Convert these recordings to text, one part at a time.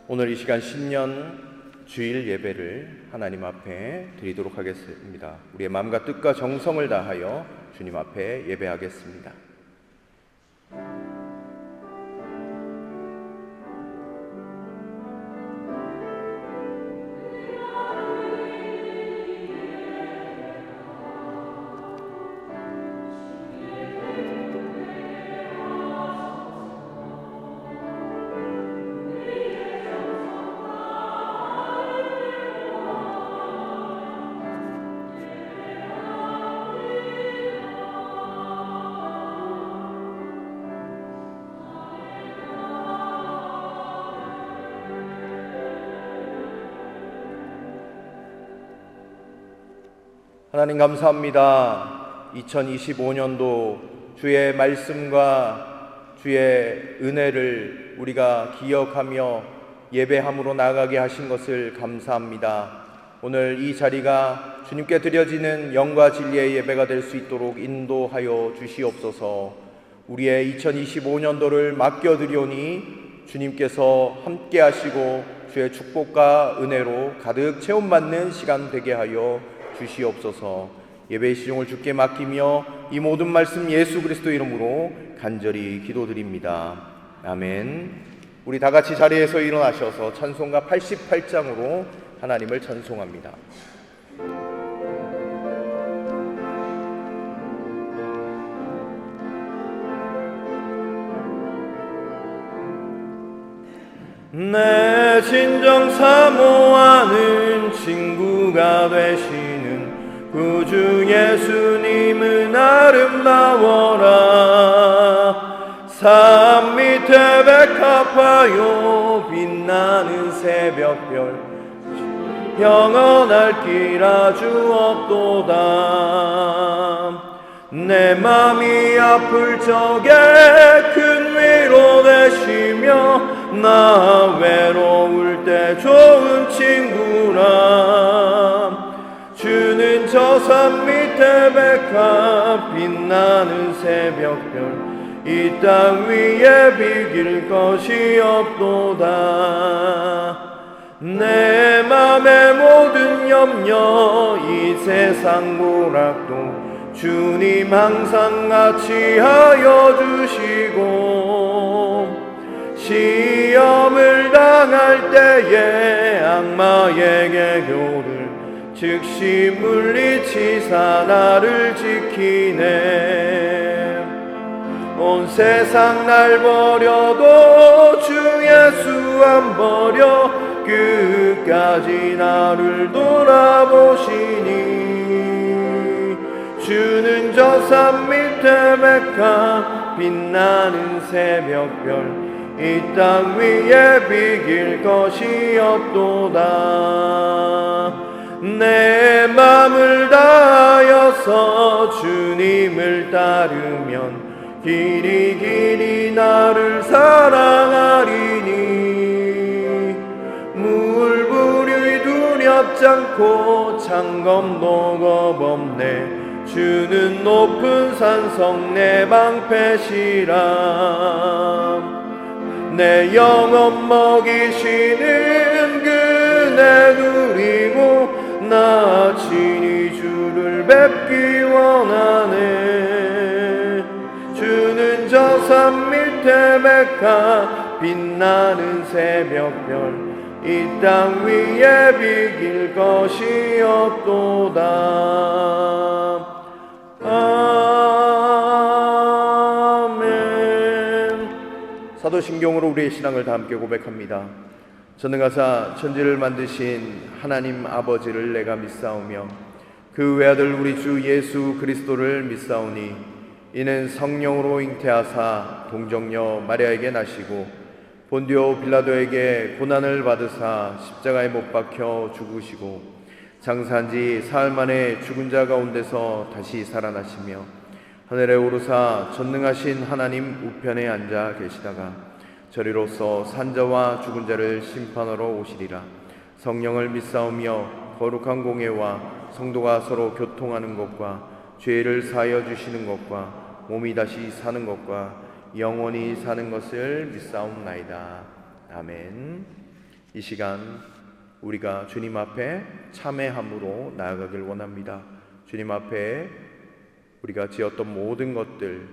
오늘 이 시간 신년 주일 예배를 하나님 앞에 드리도록 하겠습니다. 우리의 마음과 뜻과 정성을 다하여 주님 앞에 예배하겠습니다. 하나님 감사합니다. 2025년도 주의 말씀과 주의 은혜를 우리가 기억하며 예배함으로 나아가게 하신 것을 감사합니다. 오늘 이 자리가 주님께 드려지는 영과 진리의 예배가 될 수 있도록 인도하여 주시옵소서. 우리의 2025년도를 맡겨드리오니 주님께서 함께 하시고 주의 축복과 은혜로 가득 체험받는 시간 되게 하여 주시옵소서. 예배의 시종을 주께 맡기며 이 모든 말씀 예수 그리스도 이름으로 간절히 기도드립니다. 아멘. 우리 다 같이 자리에서 일어나셔서 찬송가 88장으로 하나님을 찬송합니다. 내 진정 사모하는 친구가 되시는 구주 예수님은 아름다워라. 산 밑에 백합화요 빛나는 새벽별 영원할 길 아주 없도다. 내 맘이 아플 적에 큰 위로 되시며 나 외로울 때 좋은 친구라. 주는 저 산 밑에 백합 빛나는 새벽별 이 땅 위에 비길 것이 없도다. 내 맘의 모든 염려 이 세상 고락도 주님 항상 같이 하여 주시고 시험을 당할 때에 악마에게 교를 즉시 물리치사 나를 지키네. 온 세상 날 버려도 주 예수 안 버려 끝까지 나를 돌아보시니. 주는 저 산 밑에 백합 빛나는 새벽별 이 땅 위에 비길 것이 없도다. 내 맘을 다하여서 주님을 따르면 길이 길이 나를 사랑하리니. 물불이 두렵지 않고 창검도 겁없네. 주는 높은 산성 내 방패시라. 내 영혼 먹이시는 그네 누리고 나 친히 주를 뵙기 원하네. 주는 저 산 밑에 백합 빛나는 새벽별 이 땅 위에 비길 것이 없도다. 아멘. 사도신경으로 우리의 신앙을 다 함께 고백합니다. 전능하사 천지를 만드신 하나님 아버지를 내가 믿사오며 그 외아들 우리 주 예수 그리스도를 믿사오니 이는 성령으로 잉태하사 동정녀 마리아에게 나시고 본디오 빌라도에게 고난을 받으사 십자가에 못 박혀 죽으시고 장사한 지 사흘 만에 죽은 자 가운데서 다시 살아나시며 하늘에 오르사 전능하신 하나님 우편에 앉아 계시다가 저리로서 산자와 죽은 자를 심판하러 오시리라. 성령을 믿사오며 거룩한 공예와 성도가 서로 교통하는 것과 죄를 사하여 주시는 것과 몸이 다시 사는 것과 영원히 사는 것을 믿사옵나이다. 아멘. 이 시간 우리가 주님 앞에 참회함으로 나아가길 원합니다. 주님 앞에 우리가 지었던 모든 것들,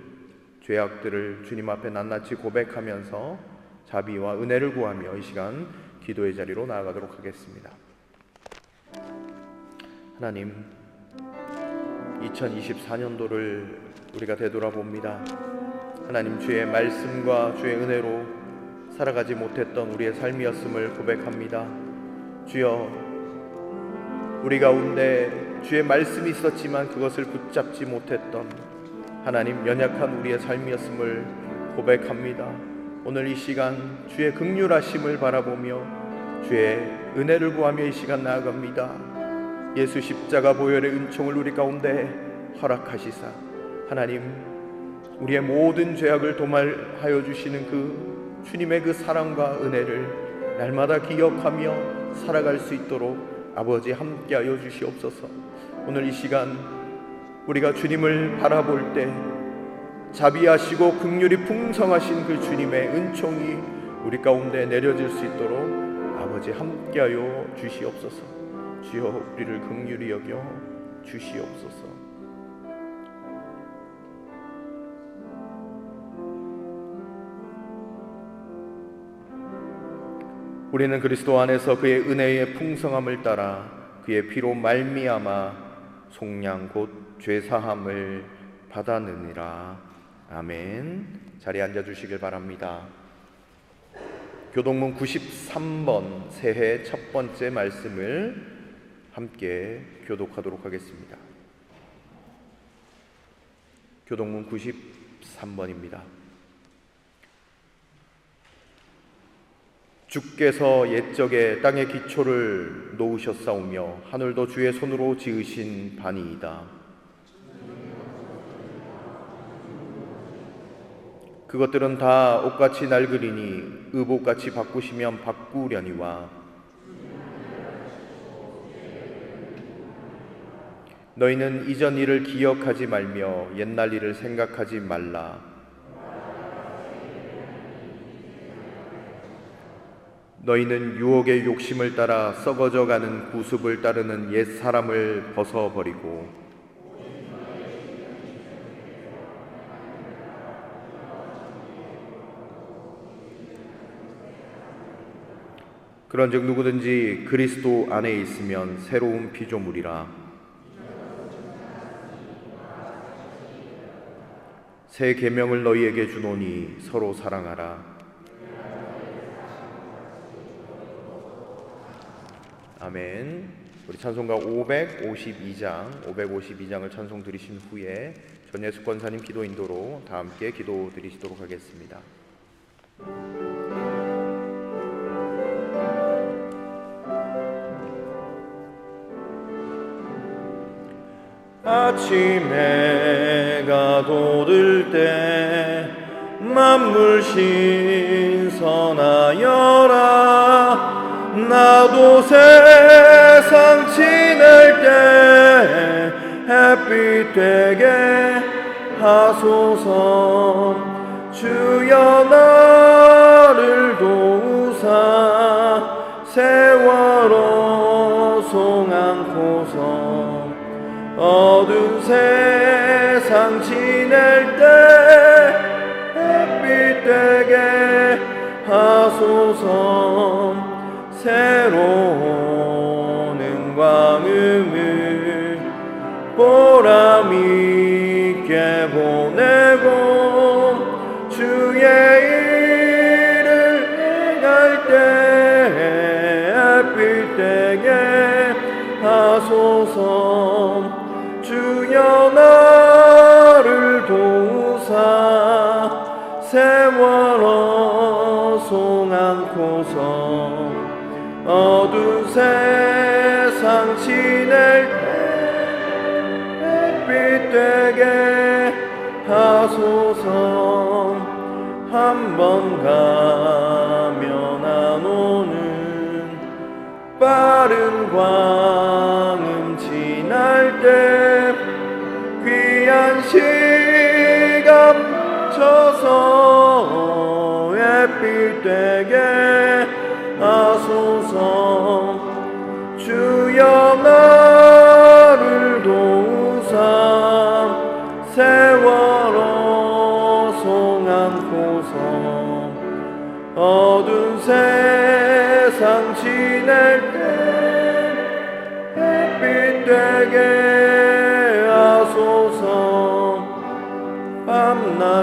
죄악들을 주님 앞에 낱낱이 고백하면서 자비와 은혜를 구하며 이 시간 기도의 자리로 나아가도록 하겠습니다. 하나님, 2024년도를 우리가 되돌아봅니다. 하나님, 주의 말씀과 주의 은혜로 살아가지 못했던 우리의 삶이었음을 고백합니다. 주여, 우리 가운데 주의 말씀이 있었지만 그것을 붙잡지 못했던 하나님, 연약한 우리의 삶이었음을 고백합니다. 오늘 이 시간 주의 긍휼하심을 바라보며 주의 은혜를 구하며 이 시간 나아갑니다. 예수 십자가 보혈의 은총을 우리 가운데 허락하시사 하나님, 우리의 모든 죄악을 도말하여 주시는 그 주님의 그 사랑과 은혜를 날마다 기억하며 살아갈 수 있도록 아버지 함께하여 주시옵소서. 오늘 이 시간 우리가 주님을 바라볼 때 자비하시고 긍휼이 풍성하신 그 주님의 은총이 우리 가운데 내려질 수 있도록 아버지 함께하여 주시옵소서. 주여, 우리를 긍휼히 여겨 주시옵소서. 우리는 그리스도 안에서 그의 은혜의 풍성함을 따라 그의 피로 말미암아 속량 곧 죄사함을 받았느니라. 아멘. 자리에 앉아주시길 바랍니다. 교동문 93번 새해 첫 번째 말씀을 함께 교독하도록 하겠습니다. 교동문 93번입니다. 주께서 옛적에 땅의 기초를 놓으셨사오며 하늘도 주의 손으로 지으신 바니이다. 그것들은 다 옷같이 낡으리니 의복같이 바꾸시면 바꾸려니와 너희는 이전 일을 기억하지 말며 옛날 일을 생각하지 말라. 너희는 유혹의 욕심을 따라 썩어져가는 구습을 따르는 옛 사람을 벗어버리고 그런즉 누구든지 그리스도 안에 있으면 새로운 피조물이라. 새 계명을 너희에게 주노니 서로 사랑하라. 아멘. 우리 찬송가 552장을 찬송 드리신 후에 전예숙 권사님 기도 인도로 다 함께 기도 드리시도록 하겠습니다. 아침 해가 돋을 때 만물 신선하여라. 나도 세상 지낼 때 햇빛 되게 하소서. 주여, 나를 도우사 세월호 송안고서 어두운 세상 지낼 때 햇빛 되게 하소서. 새로운 은광음을 보람 있게 보내고 주의 일을 행할 때 햇빛 되게 하소서. 주여, 나를 도우사 세월호 송안고서 어두운 세상 지낼 때 햇빛 되게 하소서. 한 번 가면 안 오는 빠른 광음 지날 때 귀한 시간 쳐서 햇빛 되게 하소서.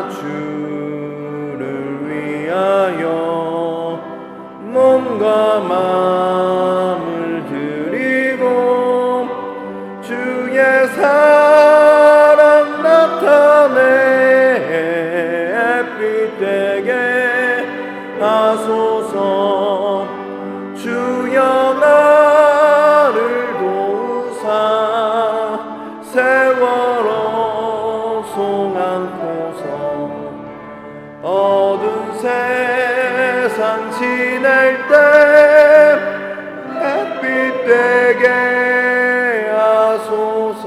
주를 위하여 몸과 마음을 드리고 주의 사랑 나타내 빛 되게 하소서. 주여 나를 도우사 세월호 송안고서 어두운 세상 지낼 때 햇빛 되게 하소서.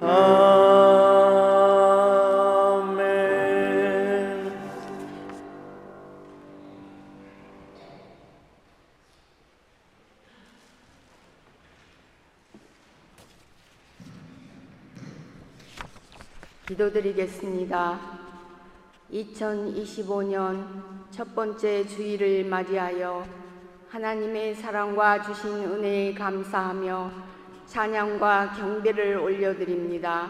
아멘. 기도드리겠습니다. 2025년 첫 번째 주일을 맞이하여 하나님의 사랑과 주신 은혜에 감사하며 찬양과 경배를 올려드립니다.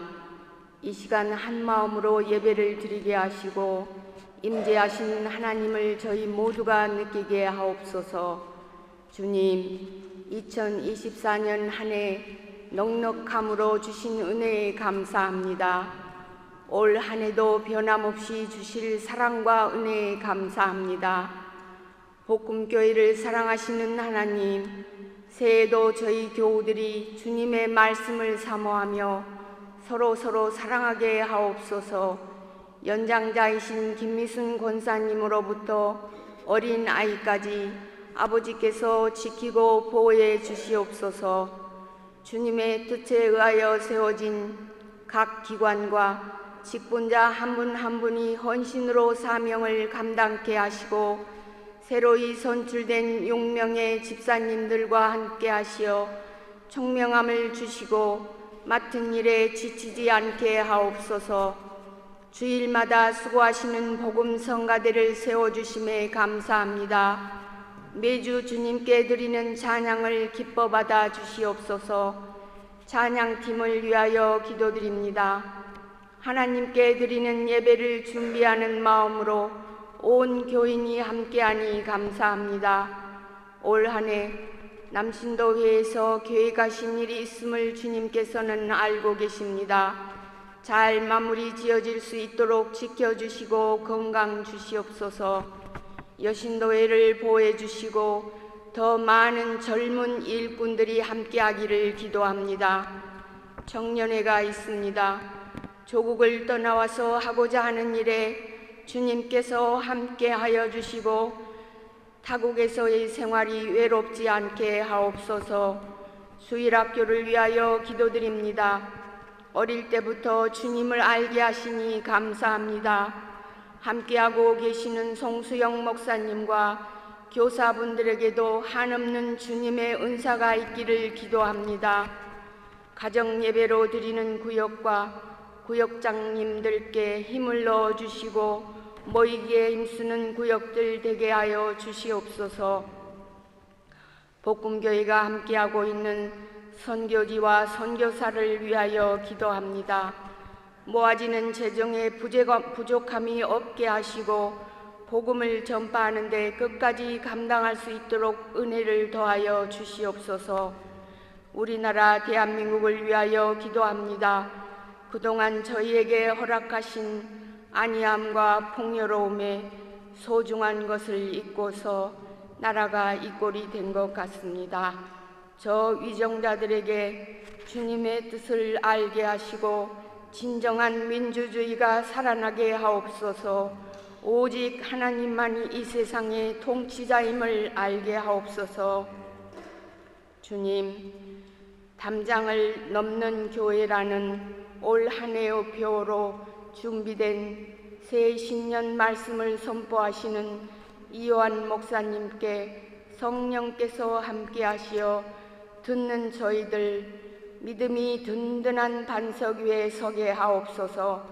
이 시간 한 마음으로 예배를 드리게 하시고 임재하신 하나님을 저희 모두가 느끼게 하옵소서. 주님, 2024년 한 해 넉넉함으로 주신 은혜에 감사합니다. 올 한 해도 변함없이 주실 사랑과 은혜에 감사합니다. 복음교회를 사랑하시는 하나님, 새해에도 저희 교우들이 주님의 말씀을 사모하며 서로 사랑하게 하옵소서. 연장자이신 김미순 권사님으로부터 어린 아이까지 아버지께서 지키고 보호해 주시옵소서. 주님의 뜻에 의하여 세워진 각 기관과 직분자 한 분 한 분이 헌신으로 사명을 감당케 하시고 새로이 선출된 6명의 집사님들과 함께 하시어 총명함을 주시고 맡은 일에 지치지 않게 하옵소서. 주일마다 수고하시는 복음 성가대를 세워주심에 감사합니다. 매주 주님께 드리는 찬양을 기뻐 받아 주시옵소서. 찬양팀을 위하여 기도드립니다. 하나님께 드리는 예배를 준비하는 마음으로 온 교인이 함께하니 감사합니다. 올 한 해 남신도회에서 교회 가신 일이 있음을 주님께서는 알고 계십니다. 잘 마무리 지어질 수 있도록 지켜주시고 건강 주시옵소서. 여신도회를 보호해 주시고 더 많은 젊은 일꾼들이 함께하기를 기도합니다. 청년회가 있습니다. 조국을 떠나와서 하고자 하는 일에 주님께서 함께하여 주시고 타국에서의 생활이 외롭지 않게 하옵소서. 수일학교를 위하여 기도드립니다. 어릴 때부터 주님을 알게 하시니 감사합니다. 함께하고 계시는 송수영 목사님과 교사분들에게도 한없는 주님의 은사가 있기를 기도합니다. 가정예배로 드리는 구역과 구역장님들께 힘을 넣어주시고 모이기에 힘쓰는 구역들 되게 하여 주시옵소서. 복음교회가 함께하고 있는 선교지와 선교사를 위하여 기도합니다. 모아지는 재정에 부족함이 없게 하시고 복음을 전파하는 데 끝까지 감당할 수 있도록 은혜를 더하여 주시옵소서. 우리나라 대한민국을 위하여 기도합니다. 그동안 저희에게 허락하신 안이함과 풍요로움에 소중한 것을 잊고서 나라가 이 꼴이 된 것 같습니다. 저 위정자들에게 주님의 뜻을 알게 하시고 진정한 민주주의가 살아나게 하옵소서. 오직 하나님만이 이 세상의 통치자임을 알게 하옵소서. 주님, 담장을 넘는 교회라는 올 한 해의 표어로 준비된 새 신년 말씀을 선포하시는 이요한 목사님께 성령께서 함께 하시어 듣는 저희들 믿음이 든든한 반석 위에 서게 하옵소서.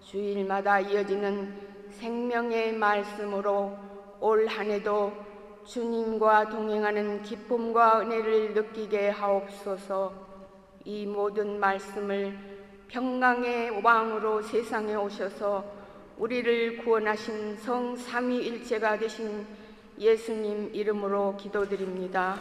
주일마다 이어지는 생명의 말씀으로 올 한 해도 주님과 동행하는 기쁨과 은혜를 느끼게 하옵소서. 이 모든 말씀을 평강의 왕으로 세상에 오셔서 우리를 구원하신 성 삼위일체가 되신 예수님 이름으로 기도드립니다.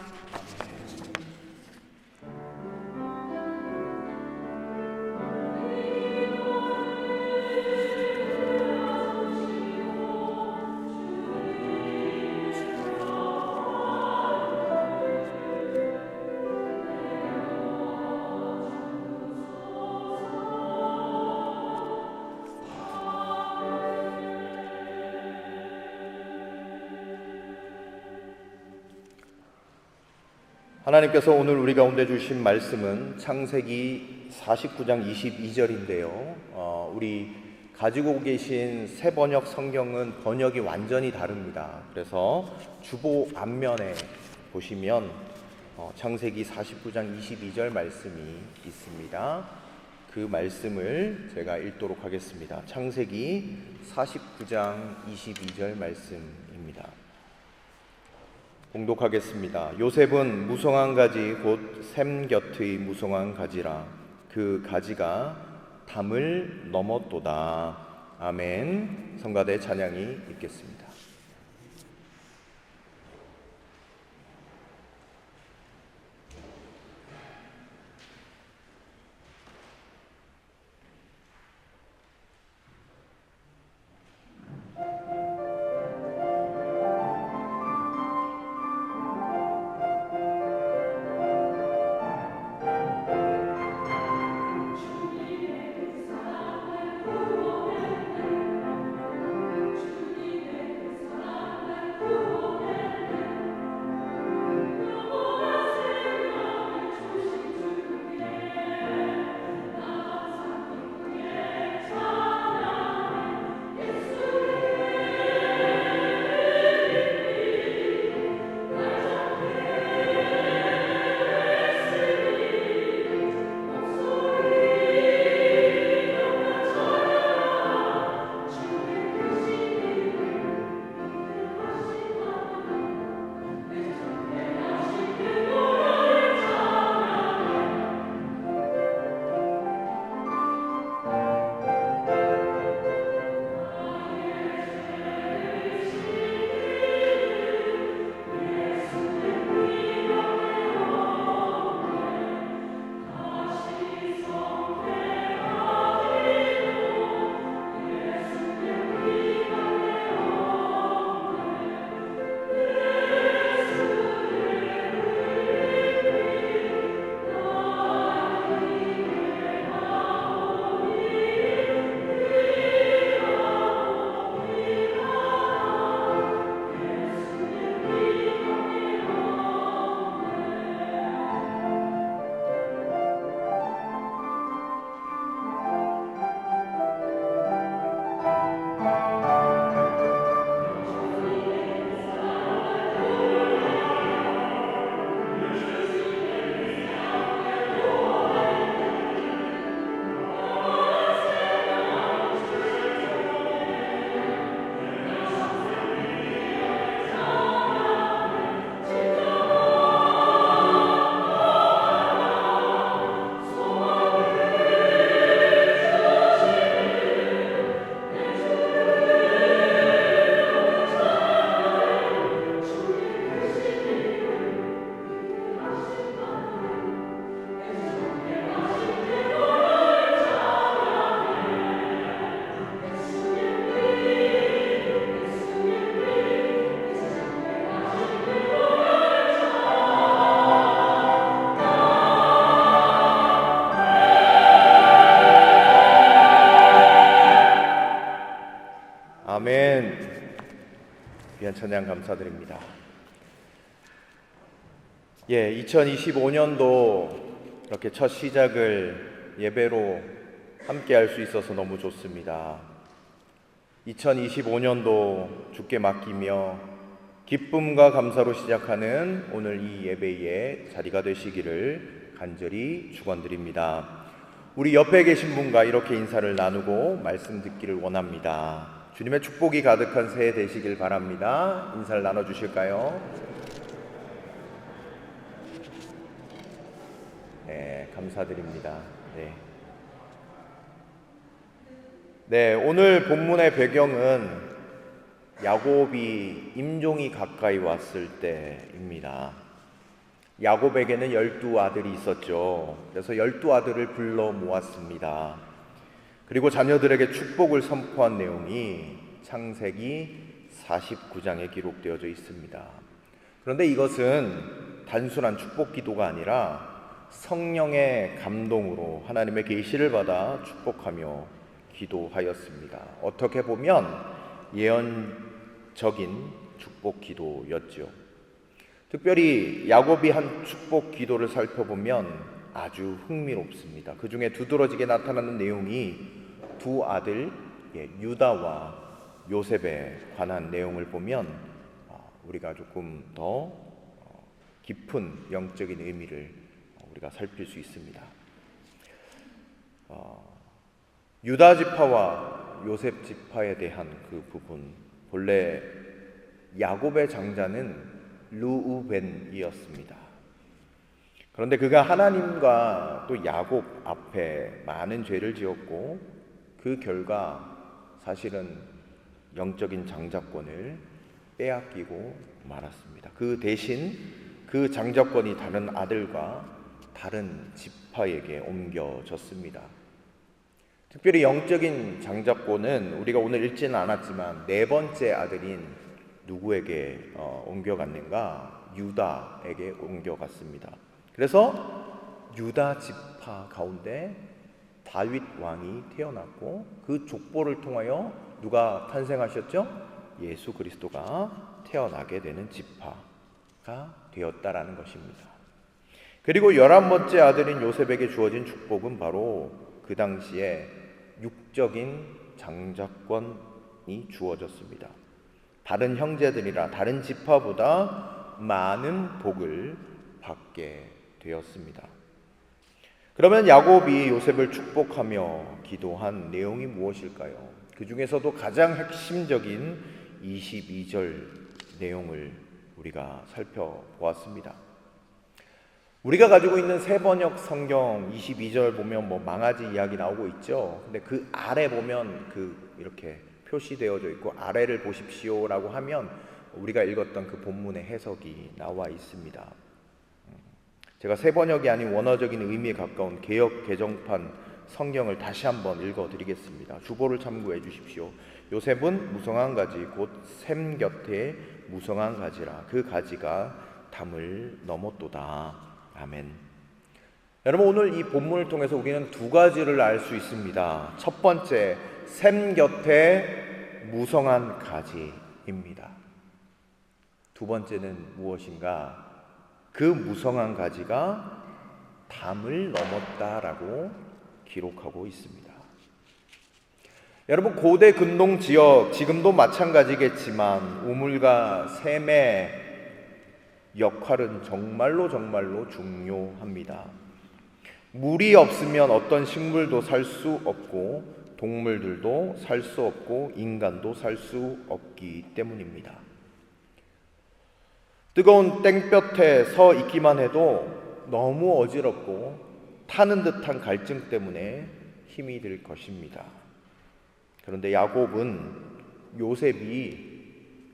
하나님께서 오늘 우리 가운데 주신 말씀은 창세기 49장 22절인데요. 우리 가지고 계신 새 번역 성경은 번역이 완전히 다릅니다. 그래서 주보 앞면에 보시면 창세기 49장 22절 말씀이 있습니다. 그 말씀을 제가 읽도록 하겠습니다. 창세기 49장 22절 말씀입니다. 봉독하겠습니다. 요셉은 무성한 가지 곧 샘 곁의 무성한 가지라. 그 가지가 담을 넘었도다. 아멘. 성가대 찬양이 있겠습니다. 아멘. 귀한 찬양 감사드립니다. 2025년도 이렇게 첫 시작을 예배로 함께 할 수 있어서 너무 좋습니다. 2025년도 주께 맡기며 기쁨과 감사로 시작하는 오늘 이 예배의 자리가 되시기를 간절히 축원드립니다. 우리 옆에 계신 분과 이렇게 인사를 나누고 말씀 듣기를 원합니다. 주님의 축복이 가득한 새해 되시길 바랍니다. 인사를 나눠주실까요? 네, 감사드립니다. 네. 네, 오늘 본문의 배경은 야곱이 임종이 가까이 왔을 때입니다. 야곱에게는 12아들이 있었죠. 그래서 12아들을 불러 모았습니다. 그리고 자녀들에게 축복을 선포한 내용이 창세기 49장에 기록되어져 있습니다. 그런데 이것은 단순한 축복 기도가 아니라 성령의 감동으로 하나님의 계시를 받아 축복하며 기도하였습니다. 어떻게 보면 예언적인 축복 기도였죠. 특별히 야곱이 한 축복 기도를 살펴보면 아주 흥미롭습니다. 그 중에 두드러지게 나타나는 내용이 두 아들 유다와 요셉에 관한 내용을 보면 우리가 조금 더 깊은 영적인 의미를 우리가 살필 수 있습니다. 유다 지파와 요셉 지파에 대한 그 부분, 본래 야곱의 장자는 르우벤이었습니다. 그런데 그가 하나님과 또 야곱 앞에 많은 죄를 지었고 그 결과 사실은 영적인 장자권을 빼앗기고 말았습니다. 그 대신 그 장자권이 다른 아들과 다른 지파에게 옮겨졌습니다. 특별히 영적인 장자권은 우리가 오늘 읽지는 않았지만 네 번째 아들인 누구에게 옮겨갔는가? 유다에게 옮겨갔습니다. 그래서 유다 지파 가운데 다윗 왕이 태어났고 그 족보를 통하여 누가 탄생하셨죠? 예수 그리스도가 태어나게 되는 지파가 되었다라는 것입니다. 그리고 11번째 아들인 요셉에게 주어진 축복은 바로 그 당시에 육적인 장자권이 주어졌습니다. 다른 형제들이라 다른 지파보다 많은 복을 받게 되었습니다. 그러면 야곱이 요셉을 축복하며 기도한 내용이 무엇일까요? 그 중에서도 가장 핵심적인 22절 내용을 우리가 살펴보았습니다. 우리가 가지고 있는 세번역 성경 22절 보면 망아지 이야기 나오고 있죠. 근데 그 아래 보면 이렇게 표시되어져 있고 아래를 보십시오라고 하면 우리가 읽었던 그 본문의 해석이 나와 있습니다. 제가 세번역이 아닌 원어적인 의미에 가까운 개역 개정판 성경을 다시 한번 읽어드리겠습니다. 주보를 참고해 주십시오. 요셉은 무성한 가지 곧 샘 곁에 무성한 가지라 그 가지가 담을 넘었도다. 아멘. 여러분, 오늘 이 본문을 통해서 우리는 두 가지를 알 수 있습니다. 첫 번째, 샘 곁에 무성한 가지입니다. 두 번째는 무엇인가? 그 무성한 가지가 담을 넘었다라고 기록하고 있습니다. 여러분, 고대 근동 지역 지금도 마찬가지겠지만 우물과 샘의 역할은 정말로 중요합니다. 물이 없으면 어떤 식물도 살 수 없고 동물들도 살 수 없고 인간도 살 수 없기 때문입니다. 뜨거운 땡볕에 서 있기만 해도 너무 어지럽고 타는 듯한 갈증 때문에 힘이 들 것입니다. 그런데 야곱은 요셉이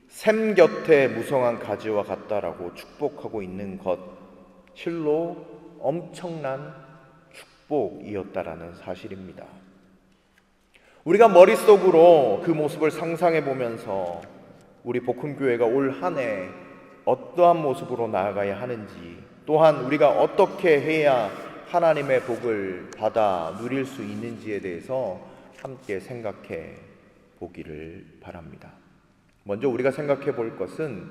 샘 곁에 무성한 가지와 같다라고 축복하고 있는 것, 실로 엄청난 축복이었다라는 사실입니다. 우리가 머릿속으로 그 모습을 상상해 보면서 우리 복음교회가 올 한 해 어떠한 모습으로 나아가야 하는지, 또한 우리가 어떻게 해야 하나님의 복을 받아 누릴 수 있는지에 대해서 함께 생각해 보기를 바랍니다. 먼저 우리가 생각해 볼 것은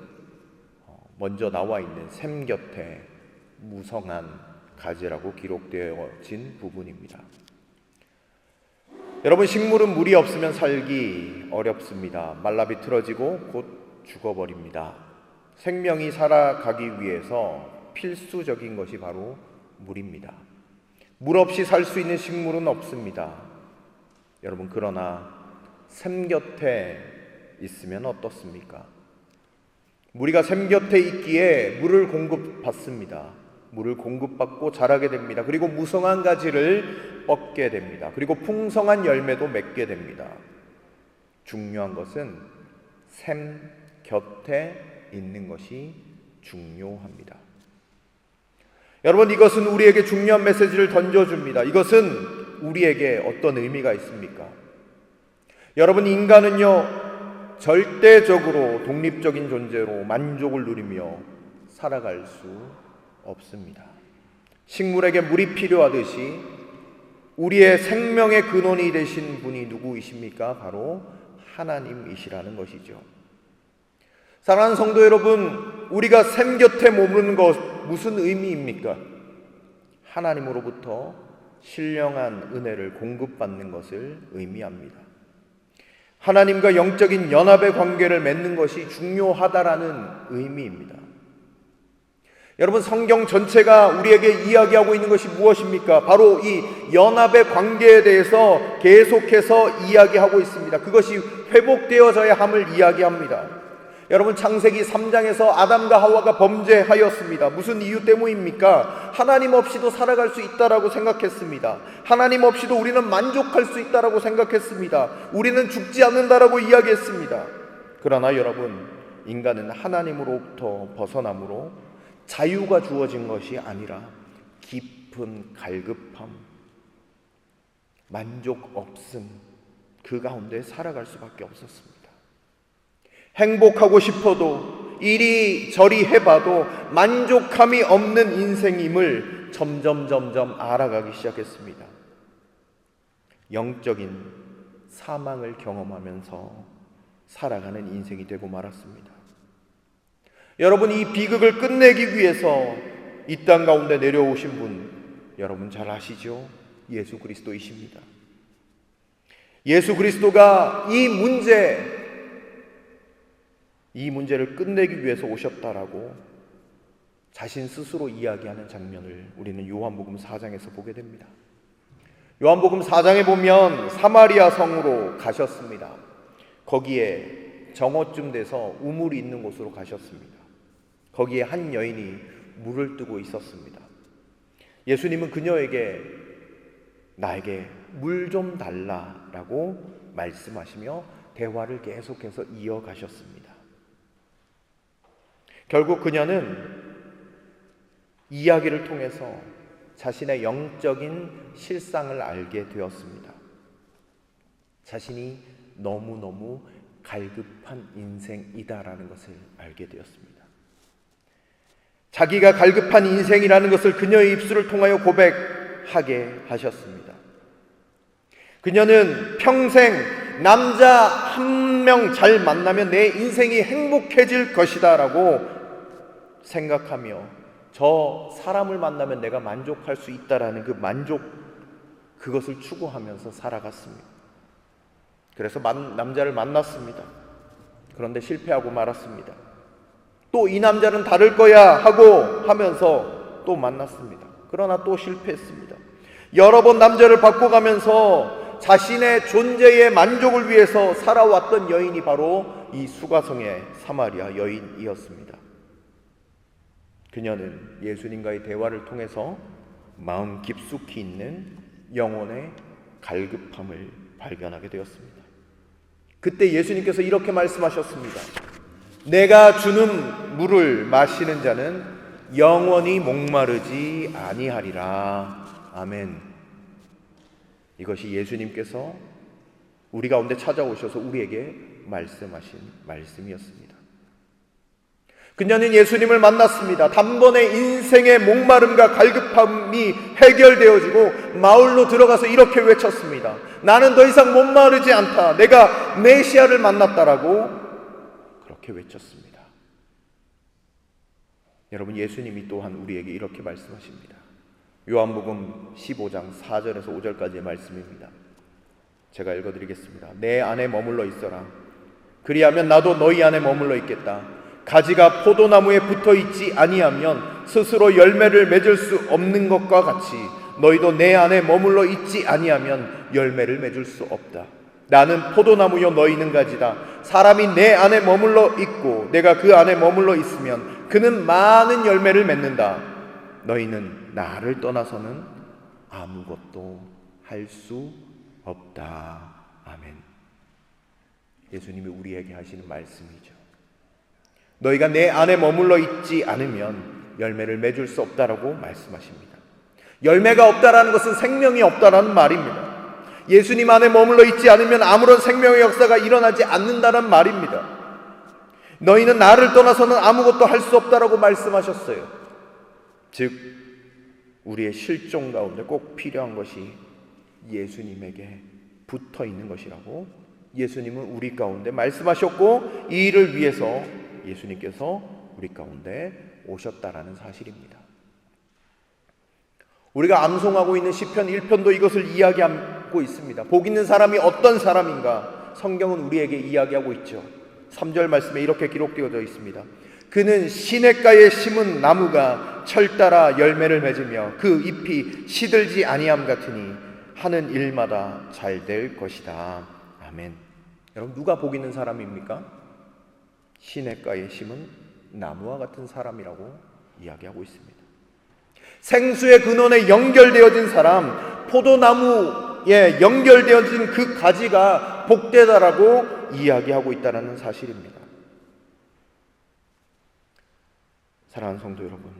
먼저 나와 있는 샘 곁에 무성한 가지라고 기록되어진 부분입니다. 여러분, 식물은 물이 없으면 살기 어렵습니다. 말라 비틀어지고 곧 죽어버립니다. 생명이 살아가기 위해서 필수적인 것이 바로 물입니다. 물 없이 살 수 있는 식물은 없습니다. 여러분, 그러나 샘 곁에 있으면 어떻습니까? 우리가 샘 곁에 있기에 물을 공급받습니다. 물을 공급받고 자라게 됩니다. 그리고 무성한 가지를 뻗게 됩니다. 그리고 풍성한 열매도 맺게 됩니다. 중요한 것은 샘 곁에 있는 것이 중요합니다. 여러분, 이것은 우리에게 중요한 메시지를 던져줍니다. 이것은 우리에게 어떤 의미가 있습니까? 여러분, 인간은요, 절대적으로 독립적인 존재로 만족을 누리며 살아갈 수 없습니다. 식물에게 물이 필요하듯이 우리의 생명의 근원이 되신 분이 누구이십니까? 바로 하나님이시라는 것이죠. 사랑하는 성도 여러분, 우리가 샘 곁에 머무르는 것 무슨 의미입니까? 하나님으로부터 신령한 은혜를 공급받는 것을 의미합니다. 하나님과 영적인 연합의 관계를 맺는 것이 중요하다라는 의미입니다. 여러분, 성경 전체가 우리에게 이야기하고 있는 것이 무엇입니까? 바로 이 연합의 관계에 대해서 계속해서 이야기하고 있습니다. 그것이 회복되어져야 함을 이야기합니다. 여러분, 창세기 3장에서 아담과 하와가 범죄하였습니다. 무슨 이유 때문입니까? 하나님 없이도 살아갈 수 있다라고 생각했습니다. 하나님 없이도 우리는 만족할 수 있다라고 생각했습니다. 우리는 죽지 않는다라고 이야기했습니다. 그러나 여러분, 인간은 하나님으로부터 벗어남으로 자유가 주어진 것이 아니라 깊은 갈급함, 만족 없음, 그 가운데 살아갈 수밖에 없었습니다. 행복하고 싶어도 이리저리 해봐도 만족함이 없는 인생임을 점점 알아가기 시작했습니다. 영적인 사망을 경험하면서 살아가는 인생이 되고 말았습니다. 여러분, 이 비극을 끝내기 위해서 이 땅 가운데 내려오신 분, 여러분 잘 아시죠? 예수 그리스도이십니다. 예수 그리스도가 이 문제를 끝내기 위해서 오셨다라고 자신 스스로 이야기하는 장면을 우리는 요한복음 4장에서 보게 됩니다. 요한복음 4장에 보면 사마리아 성으로 가셨습니다. 거기에 정오쯤 돼서 우물이 있는 곳으로 가셨습니다. 거기에 한 여인이 물을 뜨고 있었습니다. 예수님은 그녀에게 나에게 물 좀 달라라고 말씀하시며 대화를 계속해서 이어가셨습니다. 결국 그녀는 이야기를 통해서 자신의 영적인 실상을 알게 되었습니다. 자신이 너무너무 갈급한 인생이다라는 것을 알게 되었습니다. 자기가 갈급한 인생이라는 것을 그녀의 입술을 통하여 고백하게 하셨습니다. 그녀는 평생 남자 한 명 잘 만나면 내 인생이 행복해질 것이다 라고 생각하며 저 사람을 만나면 내가 만족할 수 있다라는 그것을 추구하면서 살아갔습니다. 그래서 남자를 만났습니다. 그런데 실패하고 말았습니다. 또 이 남자는 다를 거야 하면서 또 만났습니다. 그러나 또 실패했습니다. 여러 번 남자를 바꿔가면서 자신의 존재의 만족을 위해서 살아왔던 여인이 바로 이 수가성의 사마리아 여인이었습니다. 그녀는 예수님과의 대화를 통해서 마음 깊숙이 있는 영혼의 갈급함을 발견하게 되었습니다. 그때 예수님께서 이렇게 말씀하셨습니다. 내가 주는 물을 마시는 자는 영원히 목마르지 아니하리라. 아멘. 이것이 예수님께서 우리 가운데 찾아오셔서 우리에게 말씀하신 말씀이었습니다. 그녀는 예수님을 만났습니다. 단번에 인생의 목마름과 갈급함이 해결되어지고 마을로 들어가서 이렇게 외쳤습니다. 나는 더 이상 목마르지 않다. 내가 메시아를 만났다라고 그렇게 외쳤습니다. 여러분, 예수님이 또한 우리에게 이렇게 말씀하십니다. 요한복음 15장 4절에서 5절까지의 말씀입니다. 제가 읽어드리겠습니다. 내 안에 머물러 있어라. 그리하면 나도 너희 안에 머물러 있겠다. 가지가 포도나무에 붙어 있지 아니하면 스스로 열매를 맺을 수 없는 것과 같이 너희도 내 안에 머물러 있지 아니하면 열매를 맺을 수 없다. 나는 포도나무요 너희는 가지다. 사람이 내 안에 머물러 있고 내가 그 안에 머물러 있으면 그는 많은 열매를 맺는다. 너희는 나를 떠나서는 아무것도 할 수 없다. 아멘. 예수님이 우리에게 하시는 말씀이죠. 너희가 내 안에 머물러 있지 않으면 열매를 맺을 수 없다라고 말씀하십니다. 열매가 없다라는 것은 생명이 없다라는 말입니다. 예수님 안에 머물러 있지 않으면 아무런 생명의 역사가 일어나지 않는다는 말입니다. 너희는 나를 떠나서는 아무것도 할 수 없다라고 말씀하셨어요. 즉 우리의 실종 가운데 꼭 필요한 것이 예수님에게 붙어 있는 것이라고 예수님은 우리 가운데 말씀하셨고, 이 일을 위해서 예수님께서 우리 가운데 오셨다라는 사실입니다. 우리가 암송하고 있는 시편 1편도 이것을 이야기하고 있습니다. 복 있는 사람이 어떤 사람인가? 성경은 우리에게 이야기하고 있죠. 3절 말씀에 이렇게 기록되어져 있습니다. 그는 시냇가에 심은 나무가 철 따라 열매를 맺으며 그 잎이 시들지 아니함 같으니 하는 일마다 잘 될 것이다. 아멘. 여러분, 누가 복 있는 사람입니까? 시냇가에 심은 나무와 같은 사람이라고 이야기하고 있습니다. 생수의 근원에 연결되어진 사람, 포도나무에 연결되어진 그 가지가 복되다라고 이야기하고 있다는 사실입니다. 사랑하는 성도 여러분,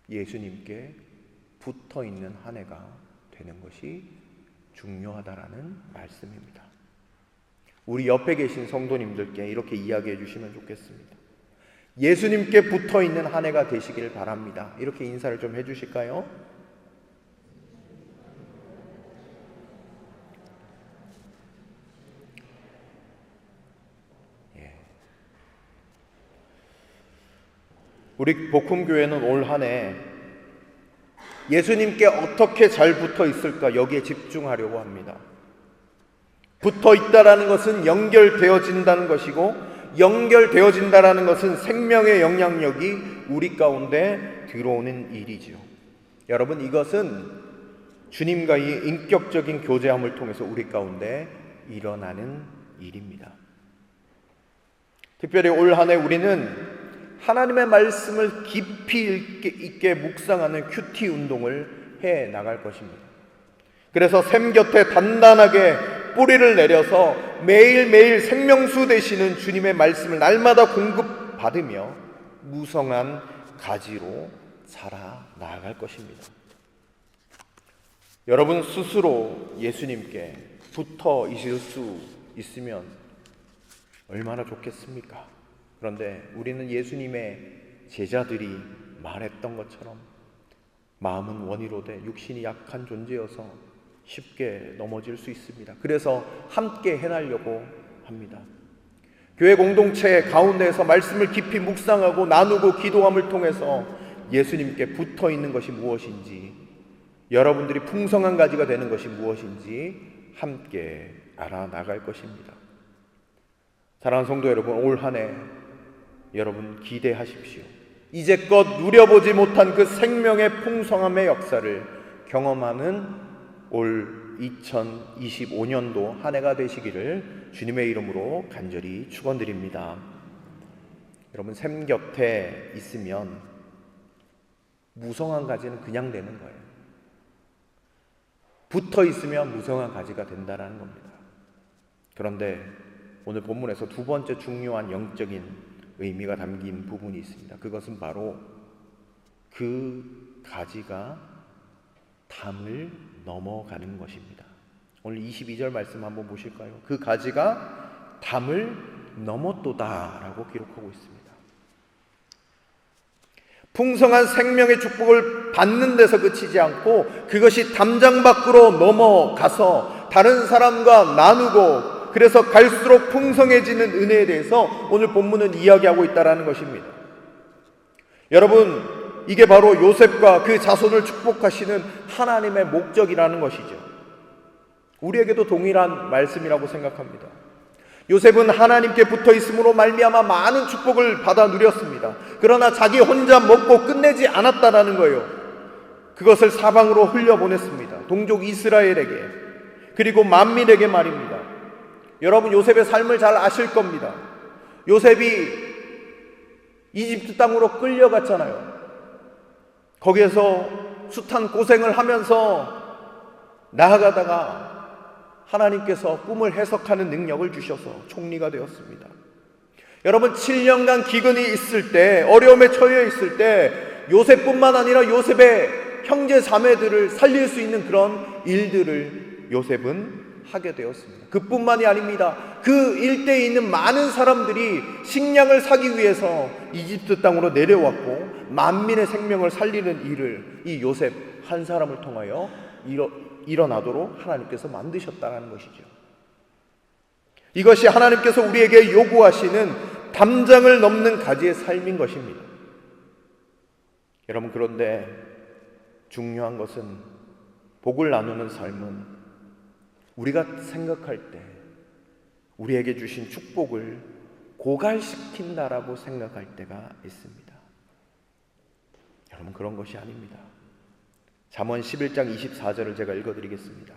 예수님께 붙어 있는 한 해가 되는 것이 중요하다라는 말씀입니다. 우리 옆에 계신 성도님들께 이렇게 이야기해 주시면 좋겠습니다. 예수님께 붙어 있는 한 해가 되시길 바랍니다. 이렇게 인사를 좀 해주실까요? 우리 복음교회는 올 한 해 예수님께 어떻게 잘 붙어 있을까, 여기에 집중하려고 합니다. 붙어 있다라는 것은 연결되어진다는 것이고, 연결되어진다라는 것은 생명의 영향력이 우리 가운데 들어오는 일이지요. 여러분, 이것은 주님과의 인격적인 교제함을 통해서 우리 가운데 일어나는 일입니다. 특별히 올 한 해 우리는 하나님의 말씀을 깊이 있게 묵상하는 큐티 운동을 해 나갈 것입니다. 그래서 샘 곁에 단단하게 뿌리를 내려서 매일매일 생명수 되시는 주님의 말씀을 날마다 공급받으며 무성한 가지로 자라 나아갈 것입니다. 여러분 스스로 예수님께 붙어 있을 수 있으면 얼마나 좋겠습니까? 그런데 우리는 예수님의 제자들이 말했던 것처럼 마음은 원이로되 육신이 약한 존재여서 쉽게 넘어질 수 있습니다. 그래서 함께 해나려고 합니다. 교회 공동체 가운데에서 말씀을 깊이 묵상하고 나누고 기도함을 통해서 예수님께 붙어 있는 것이 무엇인지, 여러분들이 풍성한 가지가 되는 것이 무엇인지 함께 알아나갈 것입니다. 사랑하는 성도 여러분, 올 한 해 여러분 기대하십시오. 이제껏 누려보지 못한 그 생명의 풍성함의 역사를 경험하는 올 2025년도 한 해가 되시기를 주님의 이름으로 간절히 축원드립니다. 여러분, 샘 곁에 있으면 무성한 가지는 그냥 되는 거예요. 붙어 있으면 무성한 가지가 된다는 겁니다. 그런데 오늘 본문에서 두 번째 중요한 영적인 의미가 담긴 부분이 있습니다. 그것은 바로 그 가지가 담을 넘어가는 것입니다. 오늘 22절 말씀 한번 보실까요? 그 가지가 담을 넘었도다라고 기록하고 있습니다. 풍성한 생명의 축복을 받는 데서 그치지 않고 그것이 담장 밖으로 넘어가서 다른 사람과 나누고, 그래서 갈수록 풍성해지는 은혜에 대해서 오늘 본문은 이야기하고 있다는 것입니다. 여러분, 이게 바로 요셉과 그 자손을 축복하시는 하나님의 목적이라는 것이죠. 우리에게도 동일한 말씀이라고 생각합니다. 요셉은 하나님께 붙어 있음으로 말미암아 많은 축복을 받아 누렸습니다. 그러나 자기 혼자 먹고 끝내지 않았다라는 거예요. 그것을 사방으로 흘려보냈습니다. 동족 이스라엘에게, 그리고 만민에게 말입니다. 여러분, 요셉의 삶을 잘 아실 겁니다. 요셉이 이집트 땅으로 끌려갔잖아요. 거기에서 숱한 고생을 하면서 나아가다가 하나님께서 꿈을 해석하는 능력을 주셔서 총리가 되었습니다. 여러분, 7년간 기근이 있을 때, 어려움에 처해 있을 때 요셉뿐만 아니라 요셉의 형제 자매들을 살릴 수 있는 그런 일들을 요셉은 하게 되었습니다. 그뿐만이 아닙니다. 그 일대에 있는 많은 사람들이 식량을 사기 위해서 이집트 땅으로 내려왔고 만민의 생명을 살리는 일을 이 요셉 한 사람을 통하여 일어나도록 하나님께서 만드셨다는 것이죠. 이것이 하나님께서 우리에게 요구하시는 담장을 넘는 가지의 삶인 것입니다. 여러분, 그런데 중요한 것은 복을 나누는 삶은 우리가 생각할 때 우리에게 주신 축복을 고갈시킨다라고 생각할 때가 있습니다. 여러분, 그런 것이 아닙니다. 잠언 11장 24절을 제가 읽어드리겠습니다.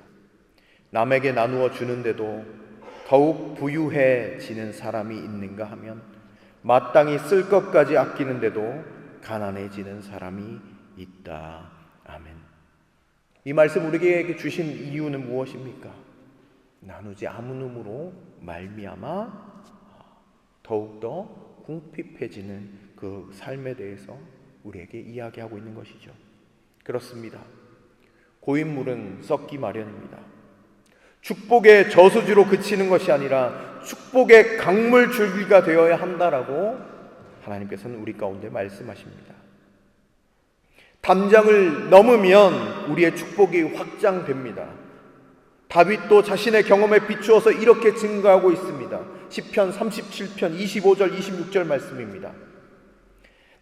남에게 나누어 주는데도 더욱 부유해지는 사람이 있는가 하면 마땅히 쓸 것까지 아끼는데도 가난해지는 사람이 있다. 아멘. 이 말씀 우리에게 주신 이유는 무엇입니까? 나누지 않음으로 말미암아 더욱더 궁핍해지는 그 삶에 대해서 우리에게 이야기하고 있는 것이죠. 그렇습니다. 고인물은 썩기 마련입니다. 축복의 저수지로 그치는 것이 아니라 축복의 강물 줄기가 되어야 한다라고 하나님께서는 우리 가운데 말씀하십니다. 담장을 넘으면 우리의 축복이 확장됩니다. 다윗도 자신의 경험에 비추어서 이렇게 증거하고 있습니다. 시편 37편 25절 26절 말씀입니다.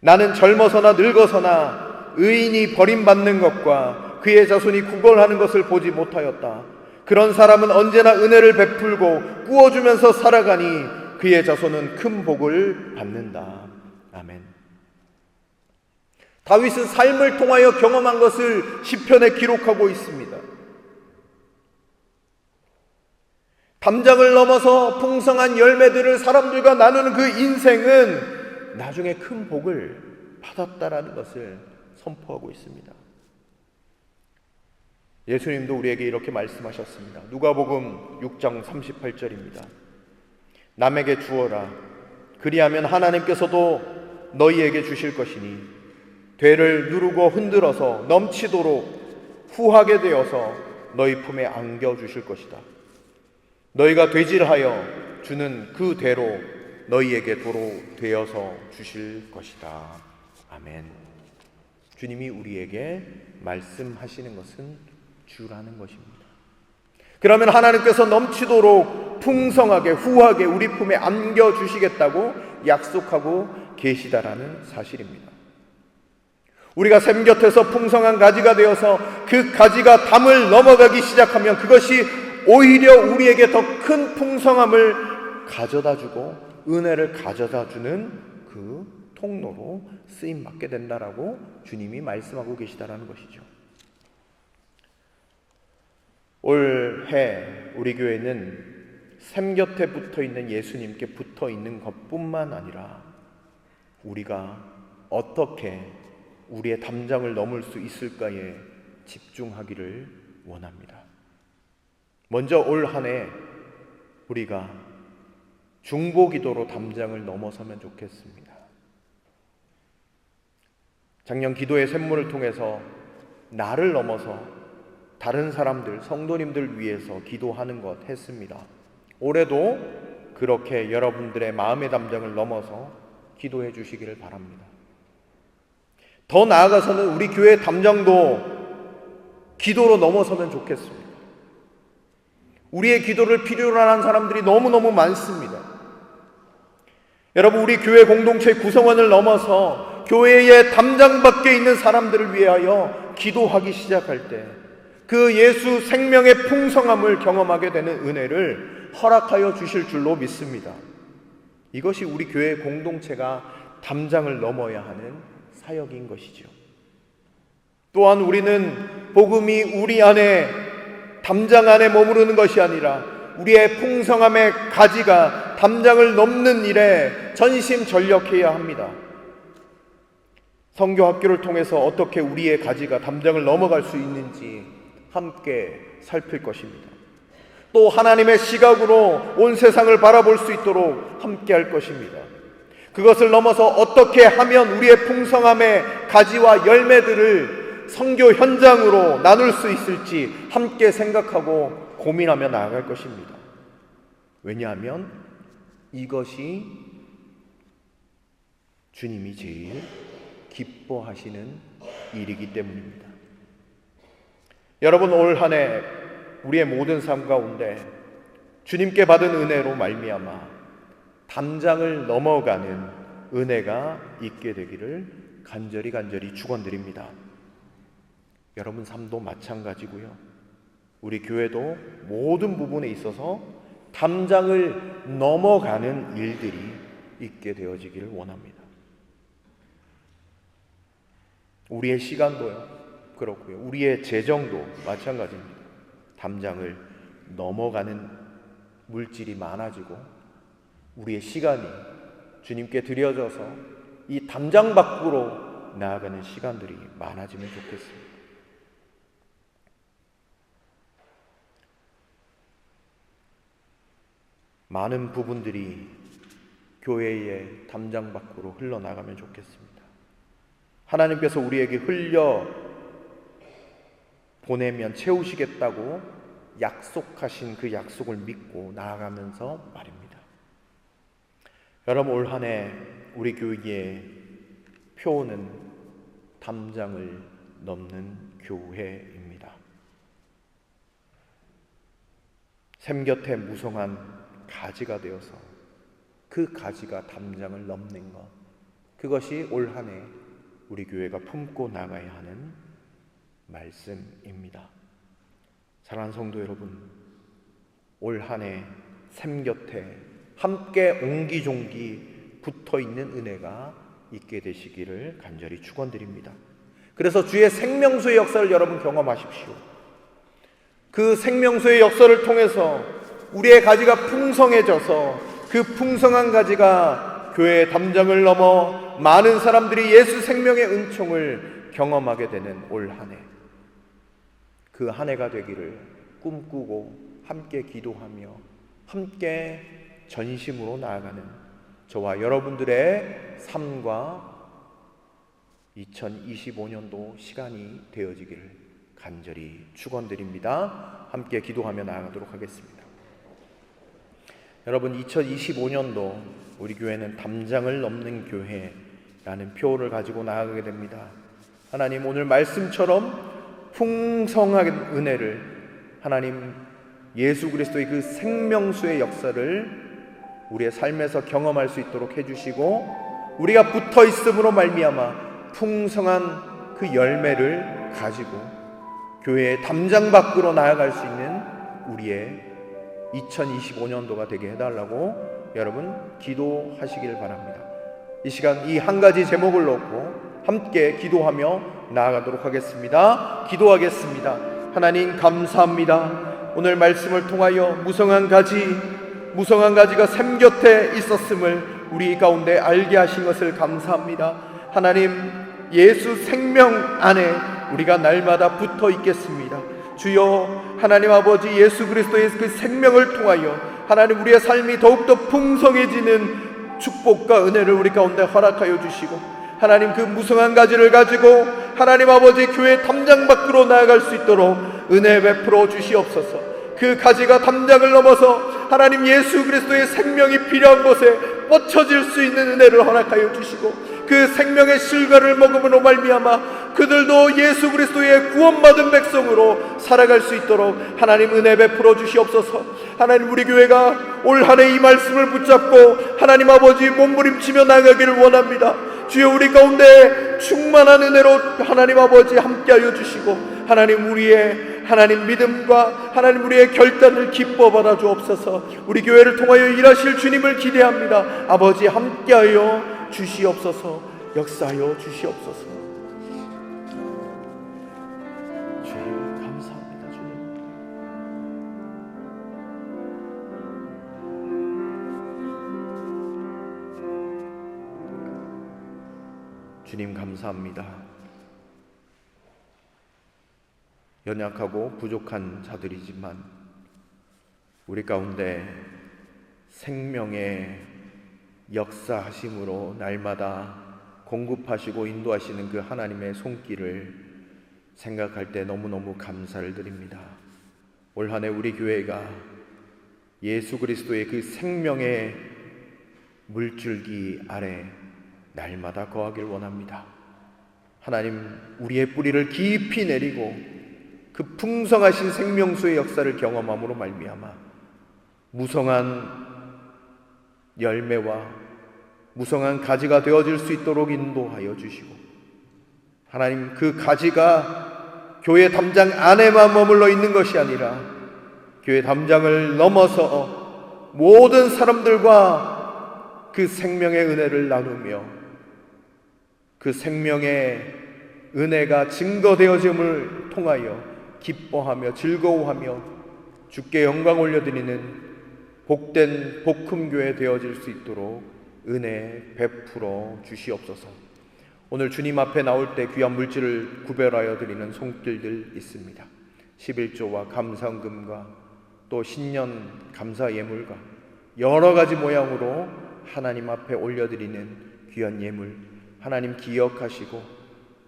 나는 젊어서나 늙어서나 의인이 버림받는 것과 그의 자손이 구걸하는 것을 보지 못하였다. 그런 사람은 언제나 은혜를 베풀고 꾸어주면서 살아가니 그의 자손은 큰 복을 받는다. 아멘. 다윗은 삶을 통하여 경험한 것을 시편에 기록하고 있습니다. 담장을 넘어서 풍성한 열매들을 사람들과 나누는 그 인생은 나중에 큰 복을 받았다라는 것을 선포하고 있습니다. 예수님도 우리에게 이렇게 말씀하셨습니다. 누가복음 6장 38절입니다. 남에게 주어라. 그리하면 하나님께서도 너희에게 주실 것이니 되를 누르고 흔들어서 넘치도록 후하게 되어서 너희 품에 안겨 주실 것이다. 너희가 되질하여 주는 그 대로 너희에게 도로 되어서 주실 것이다. 아멘. 주님이 우리에게 말씀하시는 것은 주라는 것입니다. 그러면 하나님께서 넘치도록 풍성하게 후하게 우리 품에 안겨 주시겠다고 약속하고 계시다라는 사실입니다. 우리가 샘 곁에서 풍성한 가지가 되어서 그 가지가 담을 넘어가기 시작하면 그것이 오히려 우리에게 더 큰 풍성함을 가져다주고 은혜를 가져다주는 그 통로로 쓰임받게 된다라고 주님이 말씀하고 계시다라는 것이죠. 올해 우리 교회는 샘 곁에 붙어있는 예수님께 붙어있는 것뿐만 아니라 우리가 어떻게 우리의 담장을 넘을 수 있을까에 집중하기를 원합니다. 먼저 올 한 해 우리가 중보기도로 담장을 넘어서면 좋겠습니다. 작년 기도의 샘물을 통해서 나를 넘어서 다른 사람들, 성도님들 위해서 기도하는 것 했습니다. 올해도 그렇게 여러분들의 마음의 담장을 넘어서 기도해 주시기를 바랍니다. 더 나아가서는 우리 교회의 담장도 기도로 넘어서면 좋겠습니다. 우리의 기도를 필요로 하는 사람들이 너무너무 많습니다. 여러분, 우리 교회 공동체 구성원을 넘어서 교회의 담장 밖에 있는 사람들을 위하여 기도하기 시작할 때 그 예수 생명의 풍성함을 경험하게 되는 은혜를 허락하여 주실 줄로 믿습니다. 이것이 우리 교회 공동체가 담장을 넘어야 하는 사역인 것이죠. 또한 우리는 복음이 우리 안에 담장 안에 머무르는 것이 아니라 우리의 풍성함의 가지가 담장을 넘는 일에 전심전력해야 합니다. 선교 학교를 통해서 어떻게 우리의 가지가 담장을 넘어갈 수 있는지 함께 살필 것입니다. 또 하나님의 시각으로 온 세상을 바라볼 수 있도록 함께 할 것입니다. 그것을 넘어서 어떻게 하면 우리의 풍성함의 가지와 열매들을 선교 현장으로 나눌 수 있을지 함께 생각하고 고민하며 나아갈 것입니다. 왜냐하면 이것이 주님이 제일 기뻐하시는 일이기 때문입니다. 여러분, 올 한 해 우리의 모든 삶 가운데 주님께 받은 은혜로 말미암아 담장을 넘어가는 은혜가 있게 되기를 간절히 축원드립니다. 여러분 삶도 마찬가지고요. 우리 교회도 모든 부분에 있어서 담장을 넘어가는 일들이 있게 되어지기를 원합니다. 우리의 시간도요 그렇고요. 우리의 재정도 마찬가지입니다. 담장을 넘어가는 물질이 많아지고 우리의 시간이 주님께 드려져서 이 담장 밖으로 나아가는 시간들이 많아지면 좋겠습니다. 많은 부분들이 교회의 담장 밖으로 흘러나가면 좋겠습니다. 하나님께서 우리에게 흘려 보내면 채우시겠다고 약속하신 그 약속을 믿고 나아가면서 말입니다. 여러분, 올 한 해 우리 교회의 표어는 담장을 넘는 교회입니다. 샘 곁에 무성한 가지가 되어서 그 가지가 담장을 넘는 것, 그것이 올 한 해 우리 교회가 품고 나가야 하는 말씀입니다. 사랑하는 성도 여러분, 올 한 해 샘 곁에 함께 옹기종기 붙어있는 은혜가 있게 되시기를 간절히 축원드립니다. 그래서 주의 생명수의 역사를 여러분 경험하십시오. 그 생명수의 역사를 통해서 우리의 가지가 풍성해져서 그 풍성한 가지가 교회의 담장을 넘어 많은 사람들이 예수 생명의 은총을 경험하게 되는 올 한 해, 그 한 해가 되기를 꿈꾸고 함께 기도하며 함께 전심으로 나아가는 저와 여러분들의 삶과 2025년도 시간이 되어지기를 간절히 축원드립니다. 함께 기도하며 나아가도록 하겠습니다. 여러분, 2025년도 우리 교회는 담장을 넘는 교회라는 표어를 가지고 나아가게 됩니다. 하나님, 오늘 말씀처럼 풍성한 은혜를, 하나님 예수 그리스도의 그 생명수의 역사를 우리의 삶에서 경험할 수 있도록 해주시고, 우리가 붙어 있음으로 말미암아 풍성한 그 열매를 가지고 교회의 담장 밖으로 나아갈 수 있는 우리의 2025년도가 되게 해달라고 여러분 기도하시길 바랍니다. 이 시간 이 한 가지 제목을 놓고 함께 기도하며 나아가도록 하겠습니다. 기도하겠습니다. 하나님, 감사합니다. 오늘 말씀을 통하여 무성한 가지가 샘 곁에 있었음을 우리 가운데 알게 하신 것을 감사합니다. 하나님, 예수 생명 안에 우리가 날마다 붙어 있겠습니다. 주여, 하나님 아버지, 예수 그리스도의 그 생명을 통하여 하나님 우리의 삶이 더욱더 풍성해지는 축복과 은혜를 우리 가운데 허락하여 주시고, 하나님 그 무성한 가지를 가지고 하나님 아버지 교회 담장 밖으로 나아갈 수 있도록 은혜 베풀어 주시옵소서. 그 가지가 담장을 넘어서 하나님 예수 그리스도의 생명이 필요한 곳에 뻗쳐질 수 있는 은혜를 허락하여 주시고, 그 생명의 실과를 먹음으로 말미암아 그들도 예수 그리스도의 구원받은 백성으로 살아갈 수 있도록 하나님 은혜 베풀어 주시옵소서. 하나님, 우리 교회가 올 한 해 이 말씀을 붙잡고 하나님 아버지 몸부림치며 나가기를 원합니다. 주여, 우리 가운데 충만한 은혜로 하나님 아버지 함께하여 주시고, 하나님 우리의 하나님 믿음과 하나님 우리의 결단을 기뻐 받아 주옵소서. 우리 교회를 통하여 일하실 주님을 기대합니다. 아버지, 함께하여 주시옵소서. 역사하여 주시옵소서. 주님, 감사합니다. 주님 감사합니다. 연약하고 부족한 자들이지만 우리 가운데 생명의 역사하심으로 날마다 공급하시고 인도하시는 그 하나님의 손길을 생각할 때 너무너무 감사를 드립니다. 올 한 해 우리 교회가 예수 그리스도의 그 생명의 물줄기 아래 날마다 거하길 원합니다. 하나님, 우리의 뿌리를 깊이 내리고 그 풍성하신 생명수의 역사를 경험함으로 말미암아 무성한 열매와 무성한 가지가 되어질 수 있도록 인도하여 주시고, 하나님, 그 가지가 교회 담장 안에만 머물러 있는 것이 아니라 교회 담장을 넘어서 모든 사람들과 그 생명의 은혜를 나누며 그 생명의 은혜가 증거되어짐을 통하여 기뻐하며 즐거워하며 주께 영광 올려드리는 복된 복음교회 되어질 수 있도록 은혜 베풀어 주시옵소서. 오늘 주님 앞에 나올 때 귀한 물질을 구별하여 드리는 손길들 있습니다. 11조와 감사금과 또 신년 감사 예물과 여러 가지 모양으로 하나님 앞에 올려드리는 귀한 예물, 하나님 기억하시고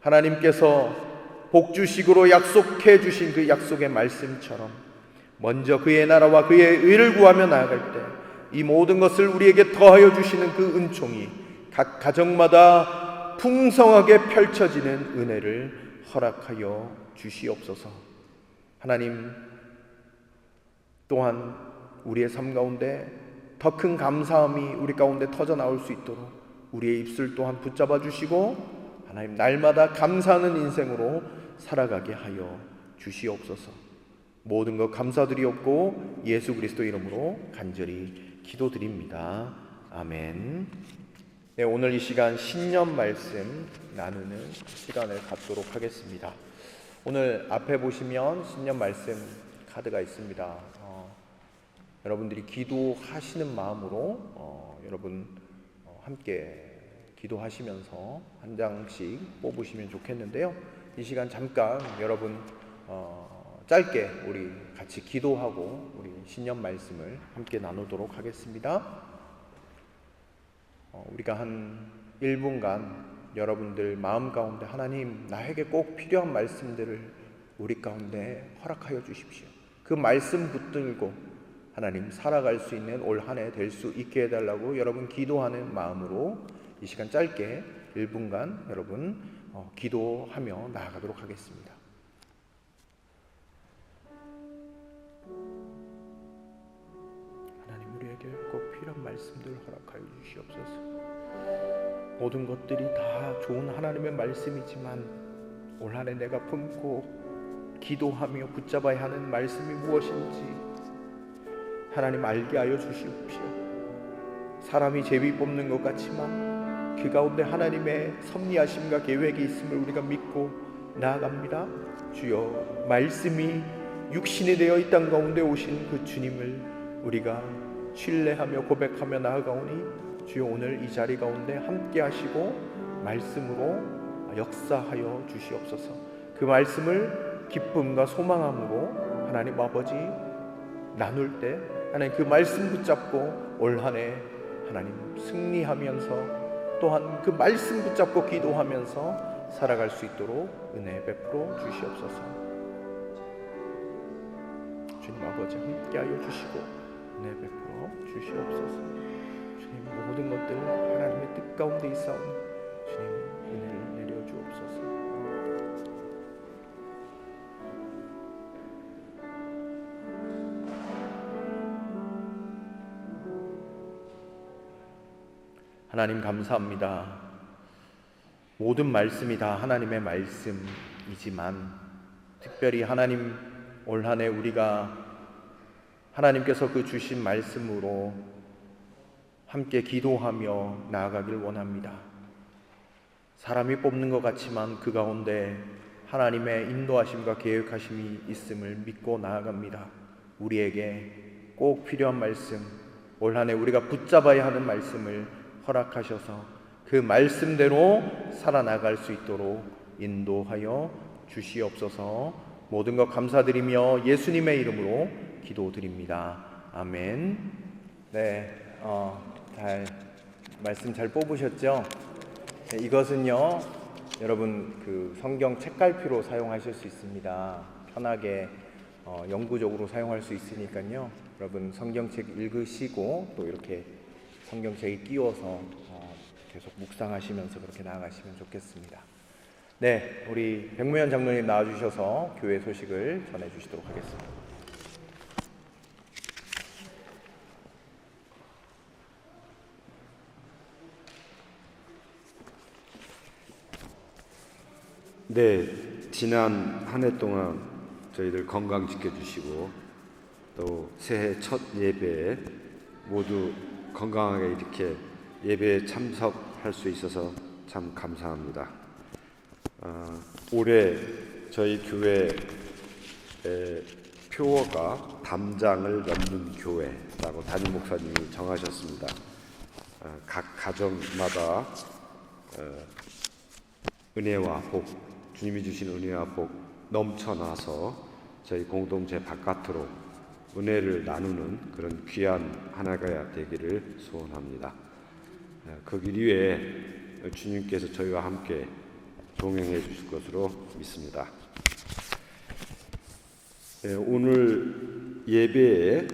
하나님께서 복주식으로 약속해 주신 그 약속의 말씀처럼 먼저 그의 나라와 그의 의를 구하며 나아갈 때 이 모든 것을 우리에게 더하여 주시는 그 은총이 각 가정마다 풍성하게 펼쳐지는 은혜를 허락하여 주시옵소서. 하나님, 또한 우리의 삶 가운데 더 큰 감사함이 우리 가운데 터져 나올 수 있도록 우리의 입술 또한 붙잡아 주시고 하나님, 날마다 감사하는 인생으로 살아가게 하여 주시옵소서. 모든 것 감사드리옵고 예수 그리스도 이름으로 간절히 기도드립니다. 아멘. 네, 오늘 이 시간 신년 말씀 나누는 시간을 갖도록 하겠습니다. 오늘 앞에 보시면 신년 말씀 카드가 있습니다. 여러분들이 기도하시는 마음으로 여러분 함께 기도하시면서 한 장씩 뽑으시면 좋겠는데요. 이 시간 잠깐 여러분 짧게 우리 같이 기도하고 우리 신년 말씀을 함께 나누도록 하겠습니다. 우리가 한 1분간 여러분들 마음 가운데 하나님, 나에게 꼭 필요한 말씀들을 우리 가운데 허락하여 주십시오. 그 말씀 붙들고 하나님 살아갈 수 있는 올 한 해 될 수 있게 해달라고 여러분 기도하는 마음으로 이 시간 짧게 1분간 여러분 기도하며 나아가도록 하겠습니다. 하나님, 우리에게 꼭 필요한 말씀들을 허락하여 주시옵소서. 모든 것들이 다 좋은 하나님의 말씀이지만 올 한 해 내가 품고 기도하며 붙잡아야 하는 말씀이 무엇인지 하나님 알게 하여 주시옵시오. 사람이 제비 뽑는 것 같지만 그 가운데 하나님의 섭리하심과 계획이 있음을 우리가 믿고 나아갑니다. 주여, 말씀이 육신이 되어 이 땅 가운데 오신 그 주님을 우리가 신뢰하며 고백하며 나아가오니 주여, 오늘 이 자리 가운데 함께 하시고 말씀으로 역사하여 주시옵소서. 그 말씀을 기쁨과 소망함으로 하나님 아버지 나눌 때 하나님 그 말씀 붙잡고 올 한 해 하나님 승리하면서 또한 그 말씀 붙잡고 기도하면서 살아갈 수 있도록 은혜 베풀어 주시옵소서. 주님 아버지 함께하여 주시고 은혜 베풀어 주시옵소서. 주님, 모든 것들 하나님의 뜻 가운데 있사오니 주님 은혜를 내려 주옵소서. 하나님 감사합니다. 모든 말씀이 다 하나님의 말씀이지만 특별히 하나님, 올 한 해 우리가 하나님께서 그 주신 말씀으로 함께 기도하며 나아가길 원합니다. 사람이 뽑는 것 같지만 그 가운데 하나님의 인도하심과 계획하심이 있음을 믿고 나아갑니다. 우리에게 꼭 필요한 말씀, 올 한 해 우리가 붙잡아야 하는 말씀을 허락하셔서 그 그 말씀대로 살아나갈 수 있도록 인도하여 주시옵소서. 모든 것 감사드리며 예수님의 이름으로 기도드립니다. 아멘. 네, 말씀 잘 뽑으셨죠? 네, 이것은요, 여러분 그 성경 책갈피로 사용하실 수 있습니다. 편하게 영구적으로 사용할 수 있으니까요. 여러분 성경책 읽으시고 또 이렇게 성경책에 끼워서 계속 묵상하시면서 그렇게 나아가시면 좋겠습니다. 네, 우리 백무현 장로님 나와주셔서 교회 소식을 전해주시도록 하겠습니다. 네, 지난 한 해 동안 저희들 건강 지켜주시고 또 새해 첫 예배에 모두 건강하게 이렇게 예배에 참석할 수 있어서 참 감사합니다. 올해 저희 교회의 표어가 담장을 넘는 교회라고 담임 목사님이 정하셨습니다. 각 가정마다 은혜와 복, 주님이 주신 은혜와 복 넘쳐나서 저희 공동체 바깥으로 은혜를 나누는 그런 귀한 하나가 되기를 소원합니다. 그 길 위에 주님께서 저희와 함께 동행해 주실 것으로 믿습니다. 오늘 예배에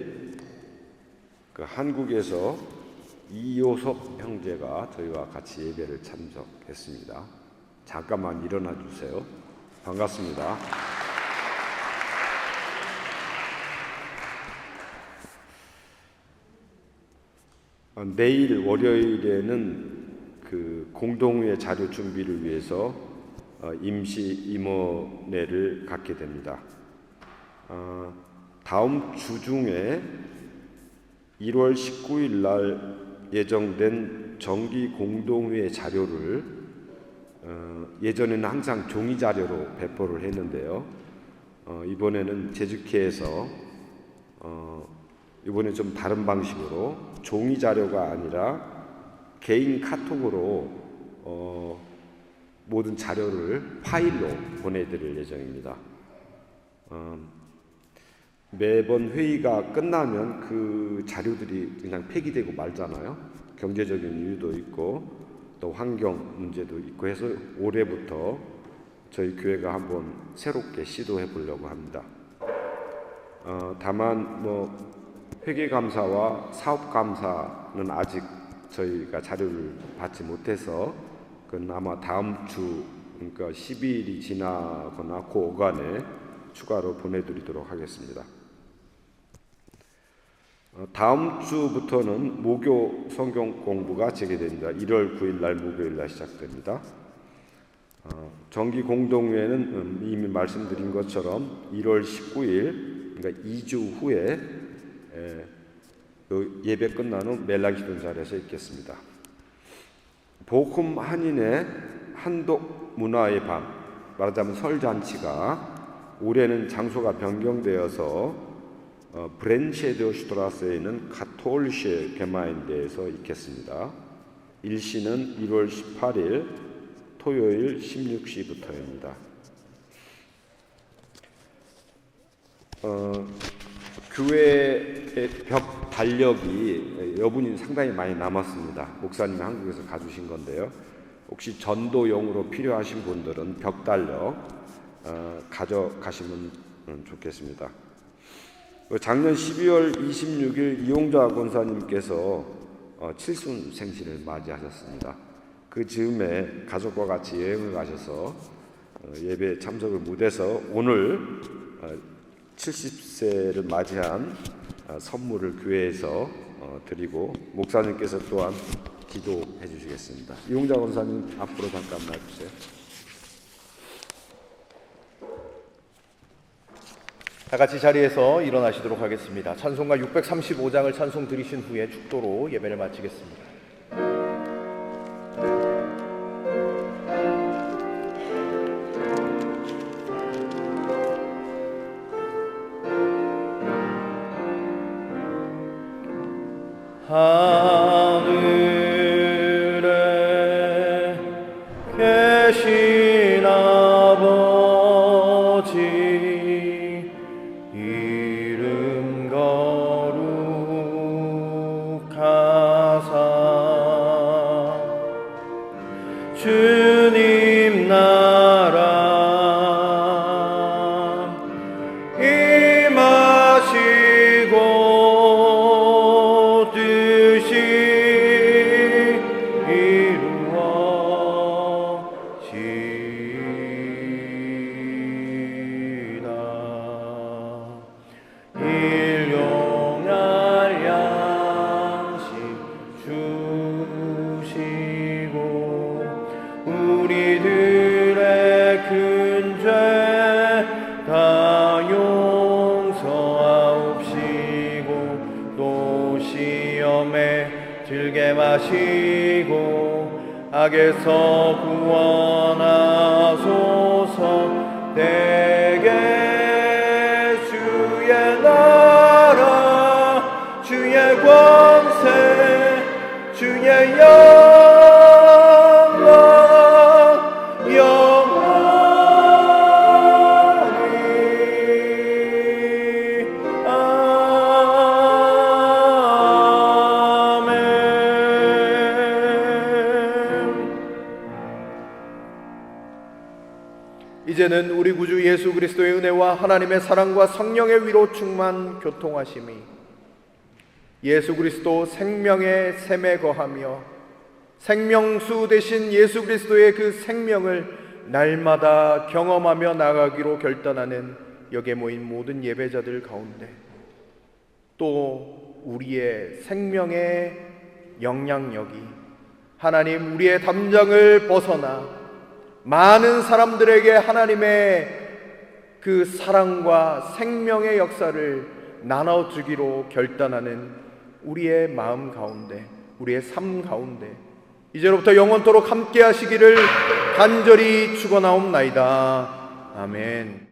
한국에서 이요섭 형제가 저희와 같이 예배를 참석했습니다. 잠깐만 일어나 주세요. 반갑습니다. 내일 월요일에는 그 공동회 자료 준비를 위해서 임시 임원회를 갖게 됩니다. 다음 주 중에 1월 19일 날 예정된 정기 공동회 자료를 예전에는 항상 종이 자료로 배포를 했는데요. 이번에는 제주케에서 이번에 좀 다른 방식으로 종이 자료가 아니라 개인 카톡으로 모든 자료를 파일로 보내드릴 예정입니다. 매번 회의가 끝나면 그 자료들이 그냥 폐기되고 말잖아요. 경제적인 이유도 있고 또 환경 문제도 있고 해서 올해부터 저희 교회가 한번 새롭게 시도해 보려고 합니다. 다만 회계감사와 사업감사는 아직 저희가 자료를 받지 못해서 그건 아마 다음 주 그러니까 12일이 지나거나 그 오간에 추가로 보내드리도록 하겠습니다. 다음 주부터는 모교 성경 공부가 재개됩니다. 1월 9일 날 목요일 날 시작됩니다. 정기 공동회는 이미 말씀드린 것처럼 1월 19일 그러니까 2주 후에 예배 끝난 후 멜라기돈 자리에서 있겠습니다. 복음 한인의 한독 문화의 밤, 말하자면 설잔치가 올해는 장소가 변경되어서 브렌셰드 슈트라스에 있는 카톨리셰 게마인데에서 있겠습니다. 일시는 1월 18일 토요일 16시부터입니다. 교회의 벽 달력이 여분이 상당히 많이 남았습니다. 목사님이 한국에서 가주신 건데요. 혹시 전도용으로 필요하신 분들은 벽 달력 가져가시면 좋겠습니다. 작년 12월 26일 이용자 권사님께서 칠순 생신을 맞이하셨습니다. 그 즈음에 가족과 같이 여행을 가셔서 예배에 참석을 못해서 오늘 70세를 맞이한 선물을 교회에서 드리고 목사님께서 또한 기도해 주시겠습니다. 이용자 권사님 앞으로 잠깐 나와주세요. 다 같이 자리에서 일어나시도록 하겠습니다. 찬송가 635장을 찬송 드리신 후에 축도로 예배를 마치겠습니다. 하늘에 계신 아버지 이름 거룩하사 주님 나라 임하시고 뜻이 이루어지이다. 일용할 양식 주시고 우리들의 큰 죄 다 용서하옵시고 또 시험에 들게 마시고 악에서 구원하소서. 대개 주의 나라 주의 권세 주의 영광 영원히 아멘. 이제는 우리 구주 예수 그리스도의 은혜와 하나님의 사랑과 성령의 위로 충만 교통하심이 예수 그리스도 생명의 샘에 거하며 생명수 되신 예수 그리스도의 그 생명을 날마다 경험하며 나가기로 결단하는 여기에 모인 모든 예배자들 가운데 또 우리의 생명의 영향력이 하나님 우리의 담장을 벗어나 많은 사람들에게 하나님의 그 사랑과 생명의 역사를 나눠주기로 결단하는 우리의 마음 가운데 우리의 삶 가운데 이제로부터 영원토록 함께 하시기를 간절히 축원하옵나이다. 아멘.